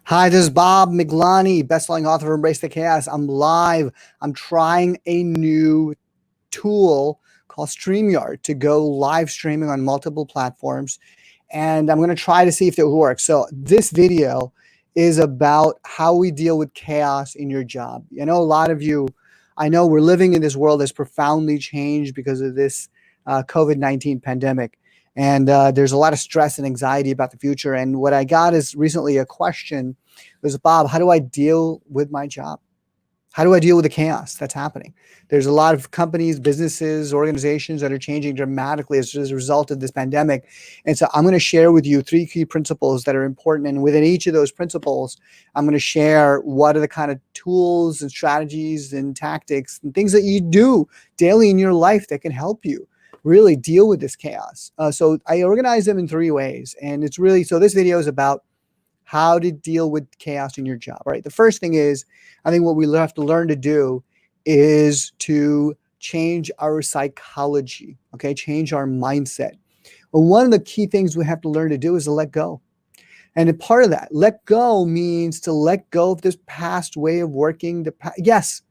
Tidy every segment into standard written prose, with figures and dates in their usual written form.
Hi, this is Bob Miglani, best-selling author of Embrace the Chaos. I'm live. I'm trying a new tool called StreamYard to go live streaming on multiple platforms. And I'm going to try to see if it works. So this video is about how we deal with chaos in your job. You know, a lot of you, I know we're living in this world that's profoundly changed because of this COVID-19 pandemic. And there's a lot of stress and anxiety about the future. And what I got is recently a question was, Bob, how do I deal with my job? How do I deal with the chaos that's happening? There's a lot of companies, businesses, organizations that are changing dramatically as a result of this pandemic. And so I'm going to share with you three key principles that are important. And within each of those principles, I'm going to share what are the kind of tools and strategies and tactics and things that you do daily in your life that can help you really deal with this chaos. So I organize them in three ways. And it's really, so this video is about how to deal with chaos in your job, right? The first thing is, I think what we have to learn to do is to change our psychology, okay? Change our mindset. Well, one of the key things we have to learn to do is to let go. And a part of that, let go means to let go of this past way of working. Yes,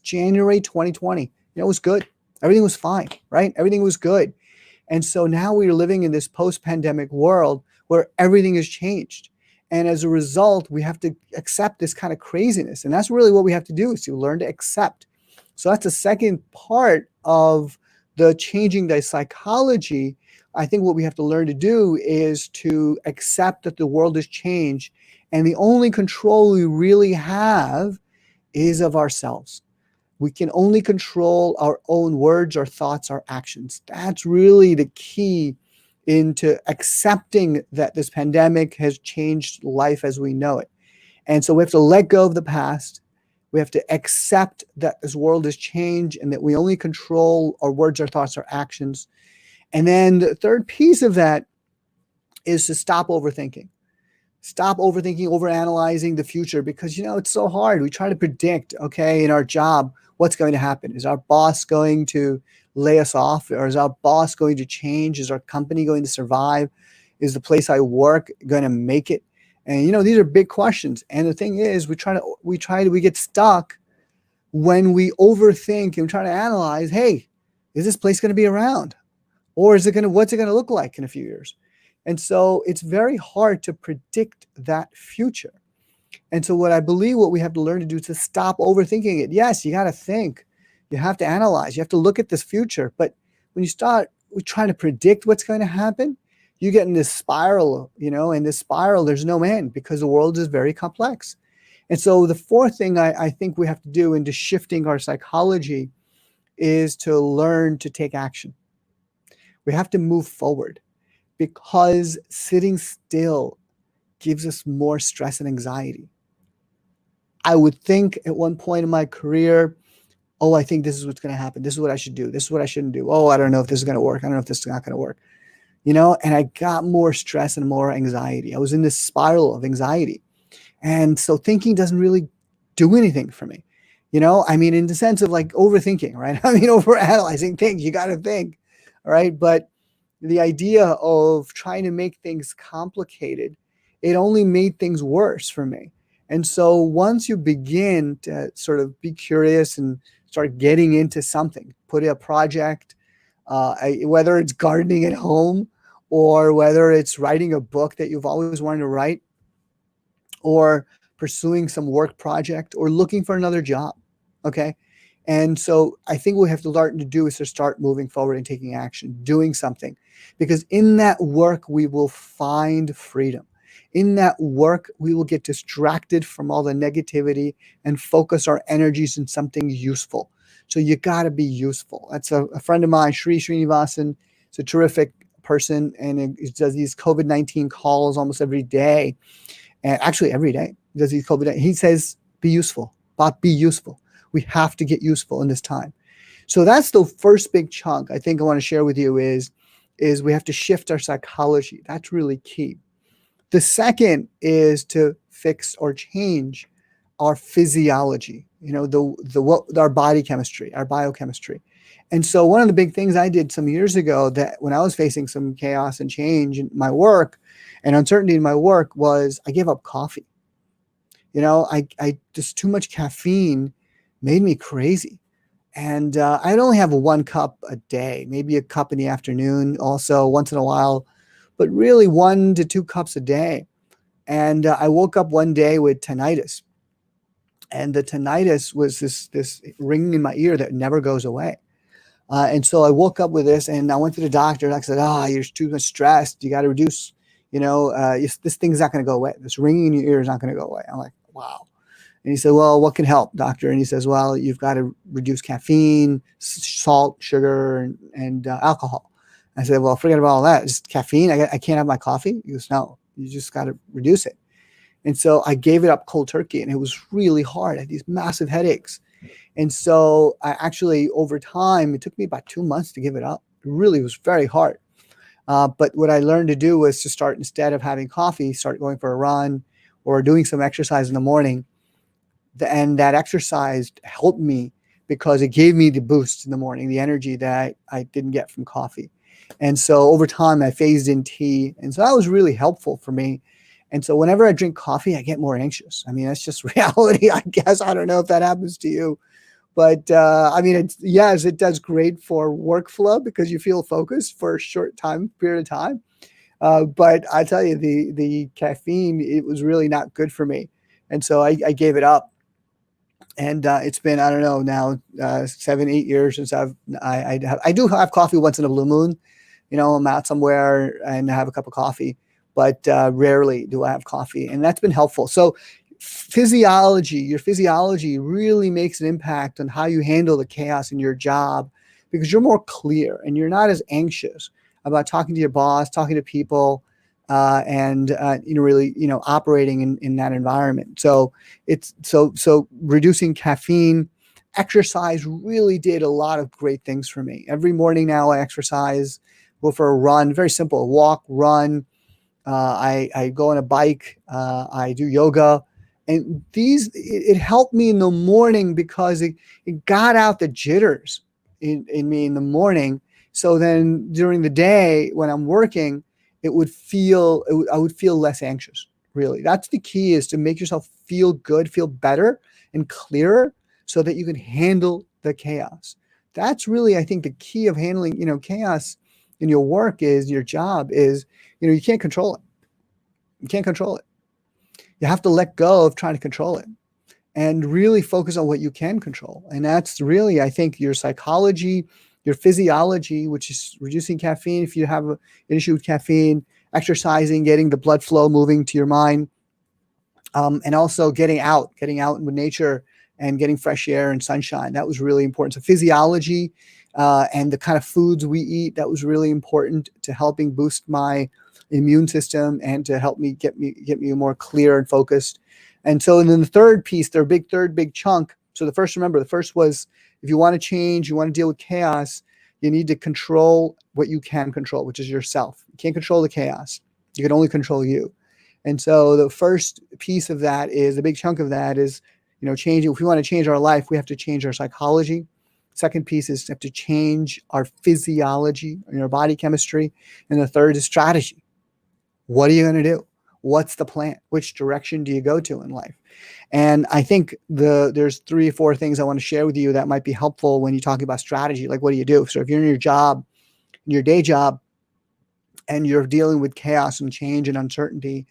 January 2020, it was good. Everything was fine, right? Everything was good. And so now we're living in this post-pandemic world where everything has changed. And as a result, we have to accept this kind of craziness. And that's really what we have to do, is to learn to accept. So that's the second part of the changing the psychology. I think what we have to learn to do is to accept that the world has changed. And the only control we really have is of ourselves. We can only control our own words, our thoughts, our actions. That's really the key into accepting that this pandemic has changed life as we know it. And so we have to let go of the past. We have to accept that this world has changed and that we only control our words, our thoughts, our actions. And then the third piece of that is to stop overthinking. Stop overthinking, overanalyzing the future, because, it's so hard. We try to predict, okay, in our job, what's going to happen. Is our boss going to lay us off? Or is our boss going to change? Is our company going to survive? Is the place I work going to make it? And, these are big questions. And the thing is, we get stuck when we overthink and try to analyze, hey, is this place going to be around? Or what's it going to look like in a few years? And so it's very hard to predict that future. And so what we have to learn to do is to stop overthinking it. Yes, you got to think. You have to analyze. You have to look at this future. But when you start trying to predict what's going to happen, you get in this spiral, and this spiral, there's no end, because the world is very complex. And so the fourth thing I think we have to do into shifting our psychology is to learn to take action. We have to move forward, because sitting still gives us more stress and anxiety. I would think at one point in my career, oh, I think this is what's going to happen. This is what I should do. This is what I shouldn't do. Oh, I don't know if this is going to work. I don't know if this is not going to work. And I got more stress and more anxiety. I was in this spiral of anxiety. And so thinking doesn't really do anything for me. In the sense of like overthinking, right? Overanalyzing things. You got to think, all right? But the idea of trying to make things complicated, it only made things worse for me. And so once you begin to sort of be curious and start getting into something, put a project, whether it's gardening at home, or whether it's writing a book that you've always wanted to write, or pursuing some work project, or looking for another job, okay? And so I think what we have to learn to do is to start moving forward and taking action, doing something. Because in that work, we will find freedom. In that work, we will get distracted from all the negativity and focus our energies in something useful. So you got to be useful. That's a friend of mine, Srinivasan. He's a terrific person, and he does these COVID-19 calls almost every day. And actually every day he does these COVID. He says, be useful, Bob, be useful. We have to get useful in this time. So that's the first big chunk I think I want to share with you is we have to shift our psychology. That's really key. The second is to fix or change our physiology, our body chemistry, our biochemistry. And so one of the big things I did some years ago, that when I was facing some chaos and change in my work and uncertainty in my work, was I gave up coffee. I just too much caffeine made me crazy. And I'd only have one cup a day, maybe a cup in the afternoon, also once in a while, but really 1 to 2 cups a day. And I woke up one day with tinnitus, and the tinnitus was this ringing in my ear that never goes away. And so I woke up with this, and I went to the doctor, and I said, you're too much stressed. You got to reduce, this thing's not going to go away. This ringing in your ear is not going to go away. I'm like, wow. And he said, well, what can help, doctor? And he says, well, you've got to reduce caffeine, salt, sugar, and alcohol. I said, well, forget about all that. Just caffeine. I can't have my coffee. He goes, no, you just got to reduce it. And so I gave it up cold turkey, and it was really hard. I had these massive headaches. And so I actually, over time, it took me about 2 months to give it up. It really was very hard. But what I learned to do was to start, instead of having coffee, start going for a run or doing some exercise in the morning. And that exercise helped me because it gave me the boost in the morning, the energy that I didn't get from coffee. And so over time, I phased in tea. And so that was really helpful for me. And so whenever I drink coffee, I get more anxious. I mean, that's just reality, I guess. I don't know if that happens to you. But I mean, yes, it does great for workflow because you feel focused for a short period of time. But I tell you, the caffeine, it was really not good for me. And so I gave it up. And it's been, I don't know, now 7, 8 years since I do have coffee once in a blue moon. I'm out somewhere and I have a cup of coffee, but rarely do I have coffee. And that's been helpful. So your physiology really makes an impact on how you handle the chaos in your job, because you're more clear and you're not as anxious about talking to your boss, talking to people, and really operating in that environment. So it's so reducing caffeine. Exercise really did a lot of great things for me. Every morning now I exercise, go for a run, very simple, walk, run. I go on a bike. I do yoga. And it helped me in the morning because it got out the jitters in me in the morning. So then during the day when I'm working, I would feel less anxious. Really, that's the key, is to make yourself feel good, feel better and clearer, so that you can handle the chaos. That's really, I think, the key of handling, chaos in your work, is your job is, you can't control it. You can't control it. You have to let go of trying to control it and really focus on what you can control. And that's really, I think, your psychology, your physiology, which is reducing caffeine if you have an issue with caffeine, exercising, getting the blood flow moving to your mind, and also getting out with nature and getting fresh air and sunshine. That was really important. So physiology and the kind of foods we eat, that was really important to helping boost my immune system and to help me get me more clear and focused. And so, and then the third piece, third big chunk. So the first was, if you want to change, you want to deal with chaos, you need to control what you can control, which is yourself. You can't control the chaos. You can only control you. And so the first piece of that is, the big chunk of that is, changing. If we want to change our life, we have to change our psychology. Second piece is to have to change our physiology and our body chemistry. And the third is strategy. What are you going to do? What's the plan? Which direction do you go to in life? And I think there's 3 or 4 things I want to share with you that might be helpful when you're talking about strategy. Like, what do you do? So if you're in your day job, and you're dealing with chaos and change and uncertainty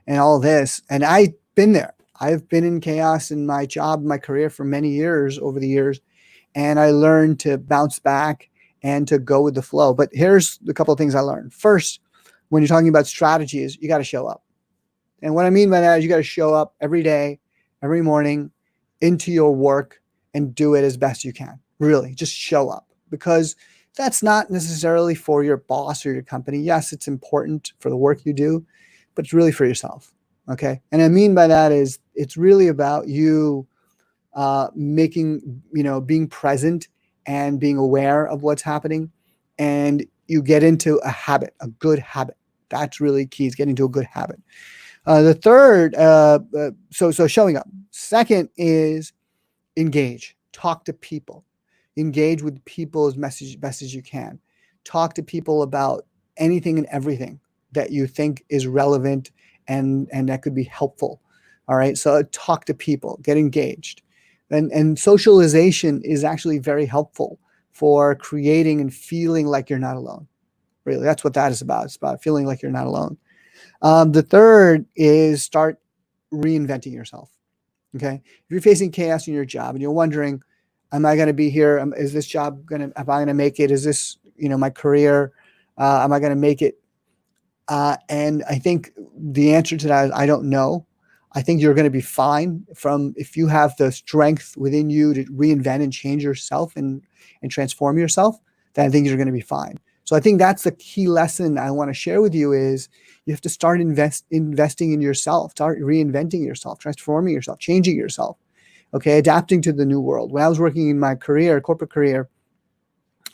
and all this, and I've been there. I've been in chaos in my job, my career for many years, over the years, and I learned to bounce back and to go with the flow. But here's a couple of things I learned. First, when you're talking about strategies, you got to show up. And what I mean by that is, you got to show up every day, every morning, into your work and do it as best you can. Really, just show up, because that's not necessarily for your boss or your company. Yes, it's important for the work you do, but it's really for yourself. Okay. And I mean by that is, it's really about you being present and being aware of what's happening, and you get into a habit, a good habit. That's really key, is getting into a good habit. The third, so showing up. Second is engage, talk to people, engage with people as best as you can. Talk to people about anything and everything that you think is relevant and that could be helpful. All right. So talk to people, get engaged. And socialization is actually very helpful for creating and feeling like you're not alone. Really, that's what that is about. It's about feeling like you're not alone. The third is start reinventing yourself. Okay. If you're facing chaos in your job and you're wondering, am I going to be here? Is this job going to, am I going to make it? Is this, my career? Am I going to make it? And I think the answer to that is I don't know. I think you're going to be fine from if you have the strength within you to reinvent and change yourself and transform yourself, then I think you're going to be fine. So I think that's the key lesson I want to share with you is you have to start investing in yourself, start reinventing yourself, transforming yourself, changing yourself, okay, adapting to the new world. When I was working in my career, corporate career,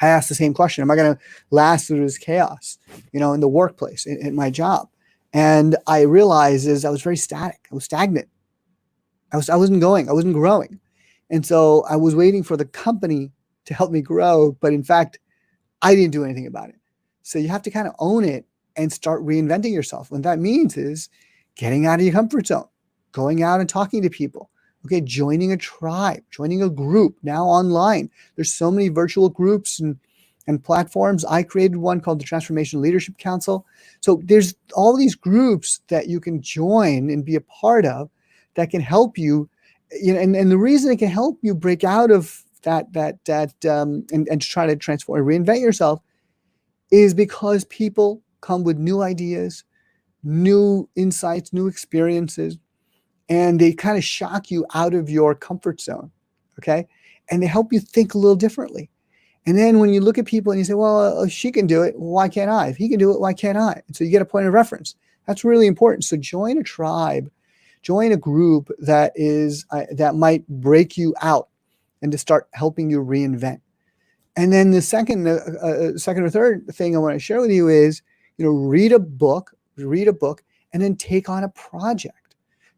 I asked the same question. Am I going to last through this chaos, in the workplace, in my job? And I realized is I was very static. I was stagnant. I wasn't growing. And so I was waiting for the company to help me grow. But in fact, I didn't do anything about it. So you have to kind of own it and start reinventing yourself. What that means is getting out of your comfort zone, going out and talking to people. Okay, joining a tribe, joining a group now online. There's so many virtual groups and platforms. I created one called the Transformation Leadership Council. So there's all these groups that you can join and be a part of that can help you. And the reason it can help you break out of that and try to transform and reinvent yourself is because people come with new ideas, new insights, new experiences, and they kind of shock you out of your comfort zone, okay? And they help you think a little differently. And then when you look at people and you say, well, she can do it, why can't I? If he can do it, why can't I? And so you get a point of reference. That's really important. So join a tribe, join a group that might break you out and to start helping you reinvent. And then the second or third thing I want to share with you is, read a book, and then take on a project.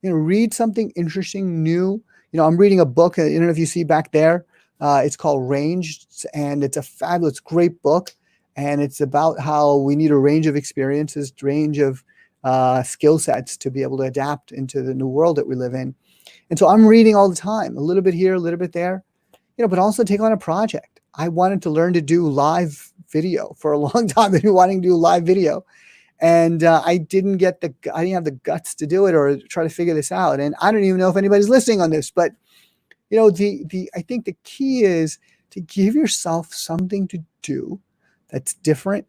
Read something interesting, new. I'm reading a book. I don't know if you see back there. It's called Range, and it's a fabulous, great book. And it's about how we need a range of experiences, range of skill sets to be able to adapt into the new world that we live in. And so I'm reading all the time, a little bit here, a little bit there, but also take on a project. I wanted to learn to do live video for a long time. I've been wanting to do live video. And I didn't have the guts to do it or try to figure this out. And I don't even know if anybody's listening on this, but I think the key is to give yourself something to do that's different,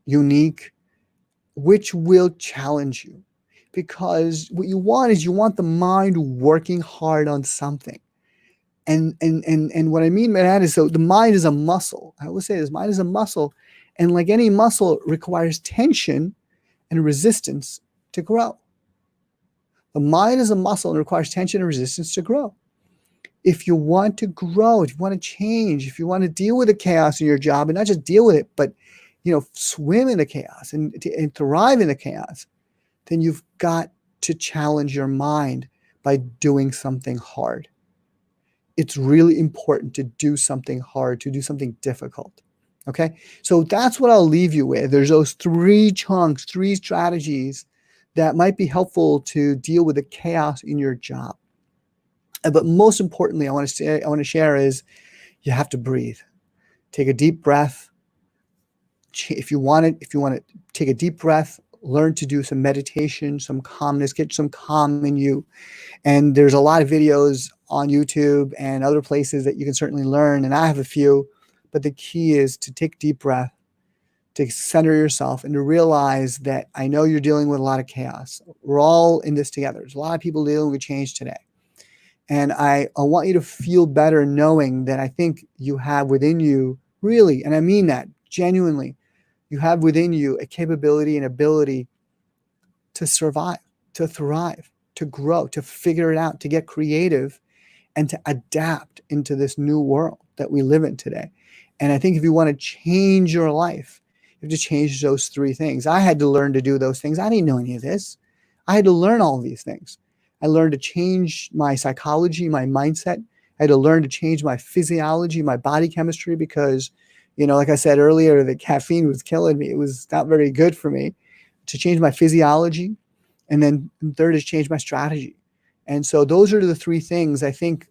unique, which will challenge you. Because what you want the mind working hard on something. And what I mean by that is, so the mind is a muscle. I always say this, mind is a muscle. And like any muscle, it requires tension and resistance to grow. The mind is a muscle and requires tension and resistance to grow. If you want to grow, if you want to change, if you want to deal with the chaos in your job, and not just deal with it, but swim in the chaos and thrive in the chaos, then you've got to challenge your mind by doing something hard. It's really important to do something hard, to do something difficult. Okay, so that's what I'll leave you with. There's those three chunks, three strategies that might be helpful to deal with the chaos in your job. But most importantly, I want to share is you have to breathe. Take a deep breath. If you want to take a deep breath, learn to do some meditation, some calmness, get some calm in you. And there's a lot of videos on YouTube and other places that you can certainly learn. And I have a few. But the key is to take a deep breath, to center yourself, and to realize that I know you're dealing with a lot of chaos. We're all in this together. There's a lot of people dealing with change today. And I want you to feel better knowing that I think you have within you, really, and I mean that genuinely, you have within you a capability and ability to survive, to thrive, to grow, to figure it out, to get creative, and to adapt into this new world that we live in today. And I think if you want to change your life, you have to change those three things. I had to learn to do those things. I didn't know any of this. I had to learn all of these things. I learned to change my psychology, my mindset. I had to learn to change my physiology, my body chemistry, because, like I said earlier, the caffeine was killing me. It was not very good for me. To change my physiology. And then third is change my strategy. And so those are the three things I think,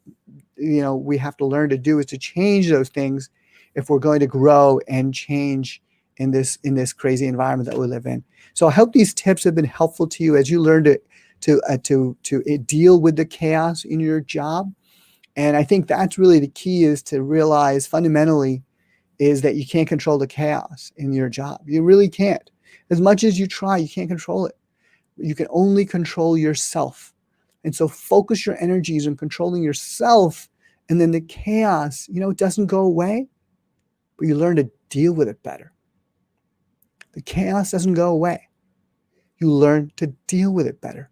we have to learn to do, is to change those things if we're going to grow and change in this crazy environment that we live in. So I hope these tips have been helpful to you as you learn to deal with the chaos in your job. And I think that's really the key, is to realize fundamentally is that you can't control the chaos in your job. You really can't. As much as you try, you can't control it. You can only control yourself. And so focus your energies on controlling yourself, and then the chaos, it doesn't go away, but you learn to deal with it better. The chaos doesn't go away. You learn to deal with it better.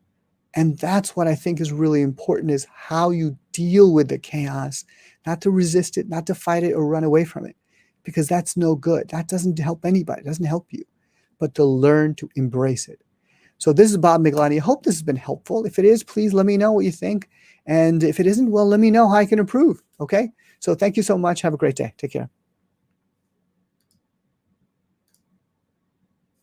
And that's what I think is really important, is how you deal with the chaos, not to resist it, not to fight it or run away from it, because that's no good. That doesn't help anybody. It doesn't help you, but to learn to embrace it. So this is Bob Miglani. I hope this has been helpful. If it is, please let me know what you think. And if it isn't, well, let me know how I can improve. Okay. So thank you so much. Have a great day. Take care.